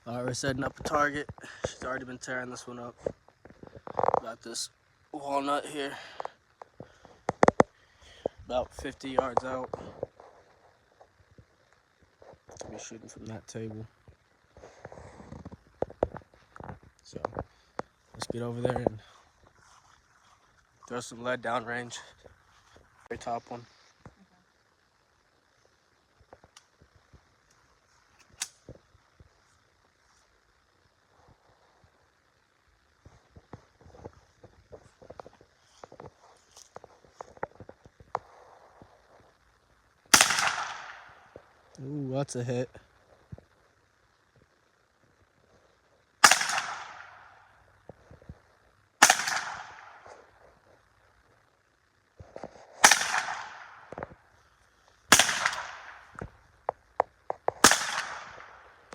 Alright, we're setting up a target. She's already been tearing this one up. Got this walnut here, about 50 yards out. I'll be shooting from that table. So let's get over there and throw some lead down range. Very top one. Ooh, that's a hit.